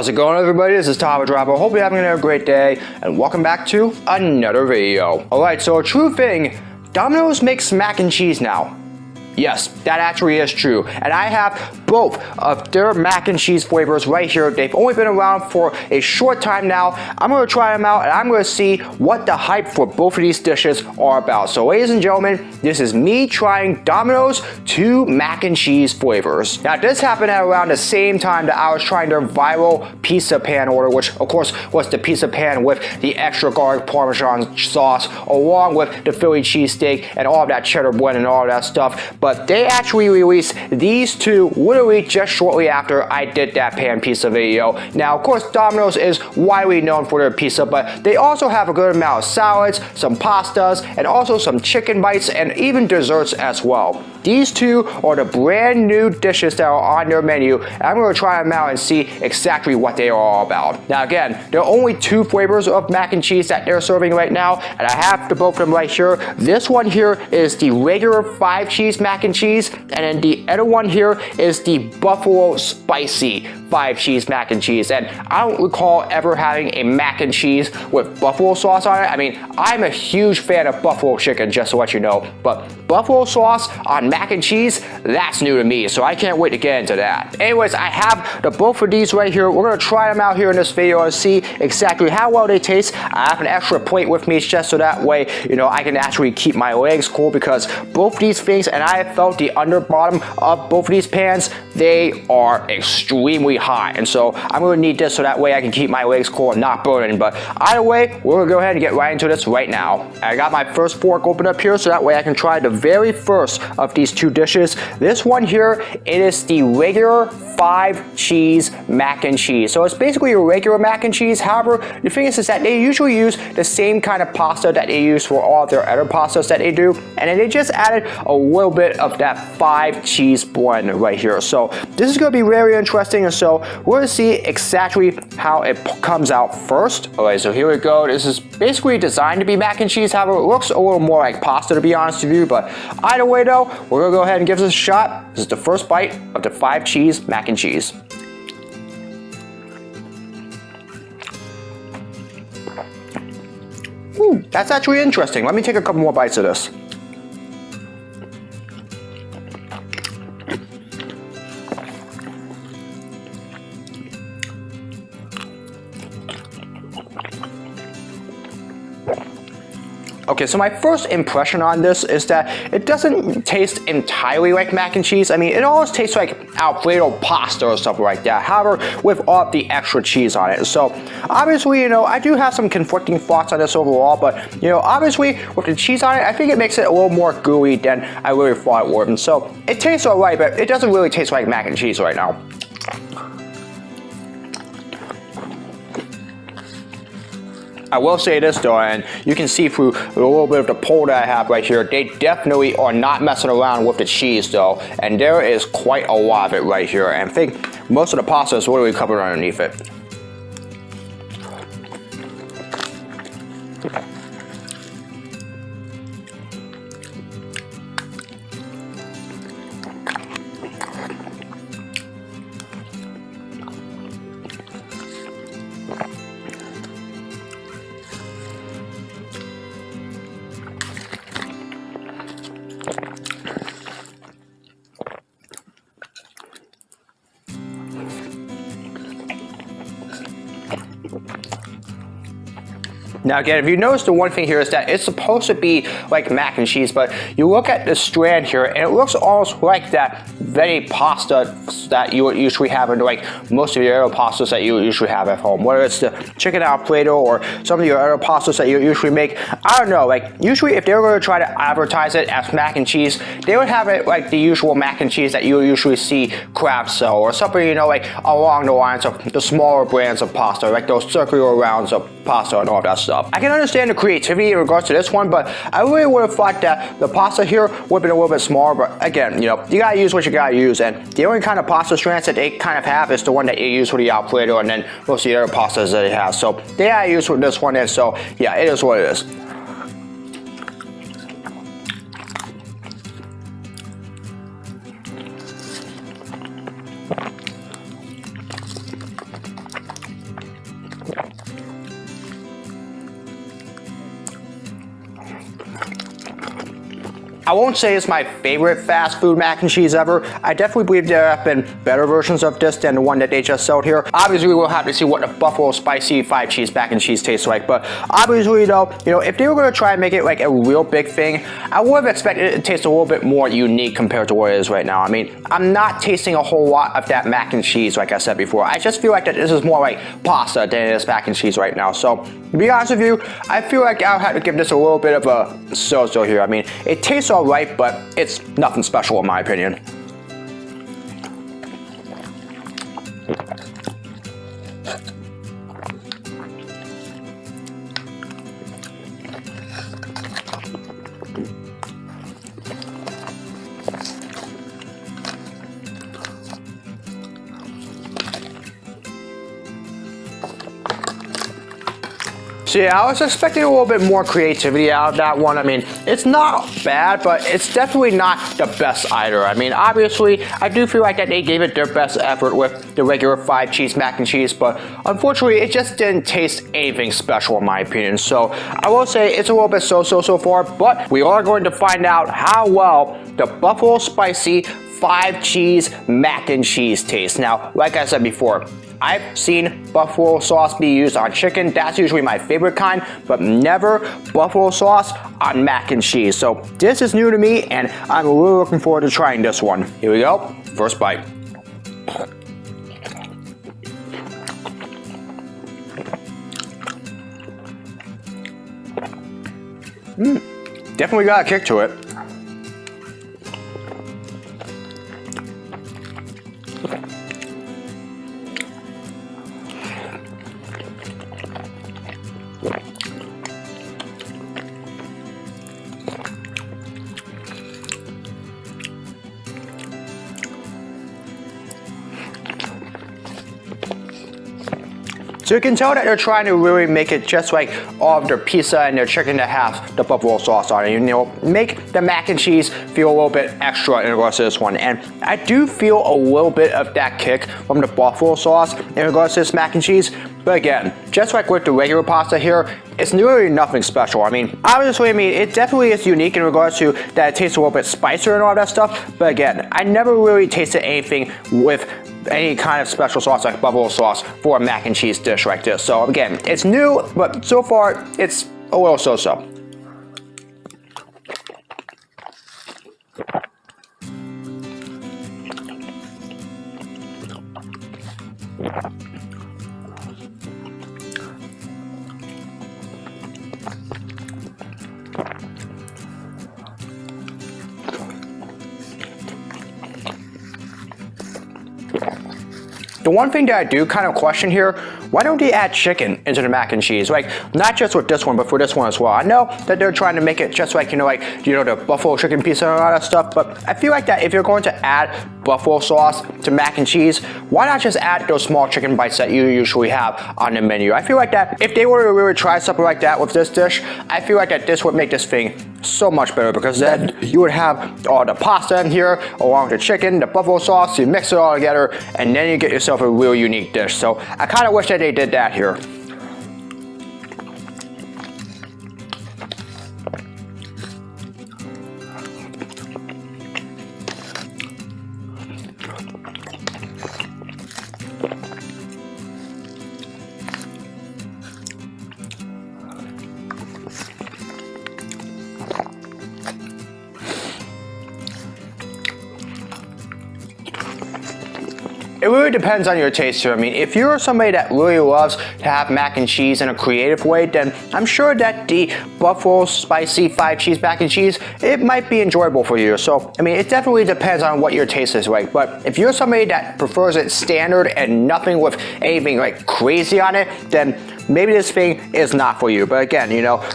How's it going, everybody? This is Tava Dropper. Hope you're having a great day, and welcome back to another video. Alright, so a true thing, Domino's makes mac and cheese now. Yes, that actually is true. And I have both of their mac and cheese flavors right here. They've only been around for a short time now. I'm going to try them out and I'm going to see what the hype for both of these dishes are about. So ladies and gentlemen, this is me trying Domino's 2 mac and cheese flavors. Now this happened at around the same time that I was trying their viral pizza pan order, which of course was the pizza pan with the extra garlic parmesan sauce along with the Philly cheesesteak and all of that cheddar blend and all of that stuff. But they actually released these two literally just shortly after I did that pan pizza video. Now, of course, Domino's is widely known for their pizza, but they also have a good amount of salads, some pastas, and also some chicken bites, and even desserts as well. These two are the brand new dishes that are on their menu, and I'm going to try them out and see exactly what they are all about. Now again, there are only 2 flavors of mac and cheese that they're serving right now, and I have the both of them right here. This one here is the regular 5 cheese mac and cheese, and then the other one here is the buffalo spicy 5 cheese mac and cheese. And I don't recall ever having a mac and cheese with buffalo sauce on it. I mean, I'm a huge fan of buffalo chicken, just to let you know, but buffalo sauce on mac and cheese, that's new to me, so I can't wait to get into that. Anyways, I have the both of these right here. We're gonna try them out here in this video and see exactly how well they taste. I have an extra plate with me just so that way, you know, I can actually keep my legs cool, because both these things, and I have felt the under bottom of both of these pans, they are extremely hot, and so I'm gonna need this so that way I can keep my legs cool and not burning. But either way, we're gonna go ahead and get right into this right now. I got my first fork open up here so that way I can try the very first of these 2 dishes. This one here, it is the regular 5 cheese mac and cheese. So it's basically a regular mac and cheese. However, the thing is that they usually use the same kind of pasta that they use for all of their other pastas that they do, and then they just added a little bit of that 5 cheese blend right here. So this is going to be very interesting, and so we're going to see exactly how it comes out first. Alright, so here we go. This is basically designed to be mac and cheese. However, it looks a little more like pasta, to be honest with you, but either way though, we're going to go ahead and give this a shot. This is the first bite of the 5 cheese mac and cheese. Ooh, that's actually interesting. Let me take a couple more bites of this. Okay, so my first impression on this is that it doesn't taste entirely like mac and cheese. I mean, it almost tastes like Alfredo pasta or something like that, however, with all the extra cheese on it. So, obviously, you know, I do have some conflicting thoughts on this overall, but, you know, obviously, with the cheese on it, I think it makes it a little more gooey than I really thought it would. And so, it tastes alright, but it doesn't really taste like mac and cheese right now. I will say this though, and you can see through a little bit of the pole that I have right here, they definitely are not messing around with the cheese though, and there is quite a lot of it right here, and I think most of the pasta is literally covered underneath it. Now again, if you notice, the one thing here is that it's supposed to be like mac and cheese, but you look at the strand here and it looks almost like that veggie pasta that you would usually have in like most of your other pastas that you usually have at home. Whether it's the chicken Alfredo or some of your other pastas that you usually make. I don't know, like usually if they were going to try to advertise it as mac and cheese, they would have it like the usual mac and cheese that you usually see Kraft sell, or something, you know, like along the lines of the smaller brands of pasta, like those circular rounds of pasta and all that stuff. I can understand the creativity in regards to this one, but I really would have thought that the pasta here would have been a little bit smaller. But again, you know, you gotta use what you gotta use, and the only kind of pasta strands that they kind of have is the one that you use for the Alfredo, and then most of the other pastas that they have. So they gotta use what this one is. So yeah, it is what it is. I won't say it's my favorite fast food mac and cheese ever. I definitely believe there have been better versions of this than the one that they just sold here. Obviously, we'll have to see what the Buffalo Spicy 5 cheese mac and cheese tastes like, but obviously though, you know, if they were going to try and make it like a real big thing, I would have expected it to taste a little bit more unique compared to what it is right now. I mean, I'm not tasting a whole lot of that mac and cheese like I said before. I just feel like that this is more like pasta than it is mac and cheese right now. So, to be honest with you, I feel like I'll have to give this a little bit of a so-so here. I mean, it tastes alright, but it's nothing special in my opinion. So yeah, I was expecting a little bit more creativity out of that one. I mean, it's not bad, but it's definitely not the best either. I mean, obviously, I do feel like that they gave it their best effort with the regular 5 cheese mac and cheese, but unfortunately, it just didn't taste anything special in my opinion. So I will say it's a little bit so-so so far, but we are going to find out how well the Buffalo Spicy 5 cheese mac and cheese tastes. Now, like I said before, I've seen buffalo sauce be used on chicken. That's usually my favorite kind, but never buffalo sauce on mac and cheese. So this is new to me, and I'm really looking forward to trying this one. Here we go, first bite. Definitely got a kick to it. So you can tell that they're trying to really make it just like all of their pizza and their chicken to have the buffalo sauce on it. You know, make the mac and cheese feel a little bit extra in regards to this one. And I do feel a little bit of that kick from the buffalo sauce in regards to this mac and cheese. But again, just like with the regular pasta here, it's really nothing special. I mean, obviously, it definitely is unique in regards to that it tastes a little bit spicier and all that stuff. But again, I never really tasted anything with any kind of special sauce like buffalo sauce for a mac and cheese dish like this. So again, it's new, but so far, it's a little so-so. The one thing that I do kind of question here, why don't they add chicken into the mac and cheese? Like, not just with this one, but for this one as well. I know that they're trying to make it just like, the buffalo chicken pizza and all that stuff, but I feel like that if you're going to add buffalo sauce to mac and cheese, why not just add those small chicken bites that you usually have on the menu? I feel like that if they were to really try something like that with this dish, I feel like that this would make this thing so much better, because then you would have all the pasta in here along with the chicken, the buffalo sauce, you mix it all together, and then you get yourself a real unique dish. So I kind of wish that they did that here. It really depends on your taste here. I mean, if you're somebody that really loves to have mac and cheese in a creative way, then I'm sure that the Buffalo Spicy 5 cheese mac and cheese, it might be enjoyable for you. So, I mean, it definitely depends on what your taste is like. But if you're somebody that prefers it standard and nothing with anything like crazy on it, then maybe this thing is not for you. But again,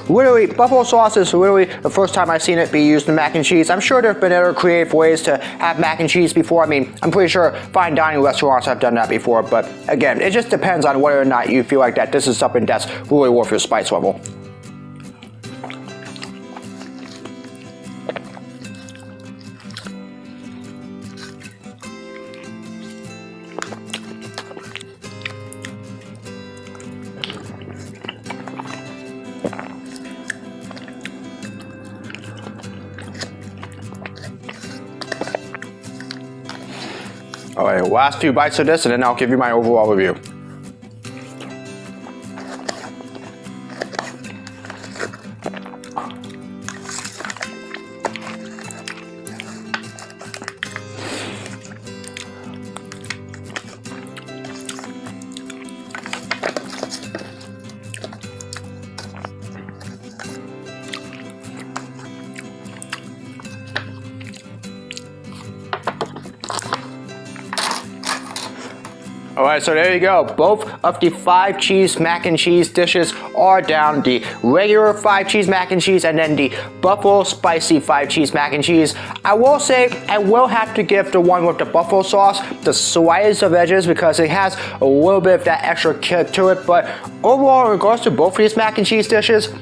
literally, buffalo sauce is literally the first time I've seen it be used in mac and cheese. I'm sure there have been other creative ways to have mac and cheese before. I mean, I'm pretty sure fine dining restaurants have done that before. But again, it just depends on whether or not you feel like that this is something that's really worth your spice level. Alright, last few bites of this and then I'll give you my overall review. Alright, so there you go. Both of the 5 cheese mac and cheese dishes are down. The regular 5 cheese mac and cheese and then the buffalo spicy 5 cheese mac and cheese. I will say I will have to give the one with the buffalo sauce the slightest of edges because it has a little bit of that extra kick to it. But overall, in regards to both of these mac and cheese dishes,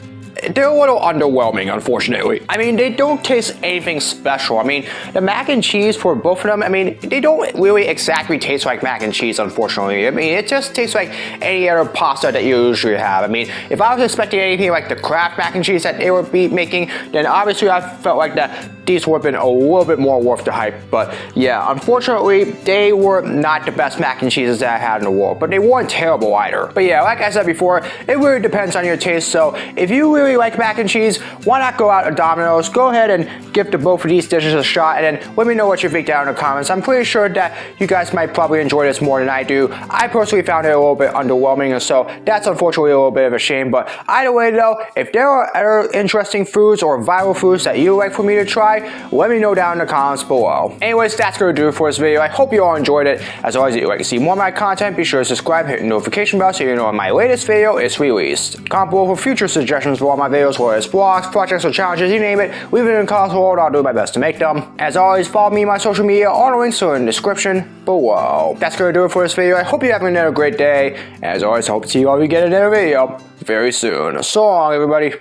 they're a little underwhelming, unfortunately. I mean, they don't taste anything special. I mean, the mac and cheese for both of them, I mean, they don't really exactly taste like mac and cheese, unfortunately. I mean, it just tastes like any other pasta that you usually have. I mean, if I was expecting anything like the Kraft mac and cheese that they would be making, then obviously I felt like that these would have been a little bit more worth the hype. But yeah, unfortunately, they were not the best mac and cheeses that I had in the world, but they weren't terrible either. But yeah, like I said before, it really depends on your taste. So if you really like mac and cheese, why not go out to Domino's? Go ahead and give both of these dishes a shot and then let me know what you think down in the comments. I'm pretty sure that you guys might probably enjoy this more than I do. I personally found it a little bit underwhelming, and so that's unfortunately a little bit of a shame. But either way though, if there are other interesting foods or viral foods that you would like for me to try, let me know down in the comments below. Anyways, that's going to do it for this video. I hope you all enjoyed it. As always, if you'd like to see more of my content, be sure to subscribe, hit the notification bell so you know when my latest video is released. Comment below for future suggestions for all my videos, whether it's vlogs, projects, or challenges, you name it. Leave it in the comments below and I'll do my best to make them. As always, follow me on my social media. All the links are in the description below. That's going to do it for this video. I hope you're having another great day. As always, I hope to see you all again in another video very soon. So long, everybody.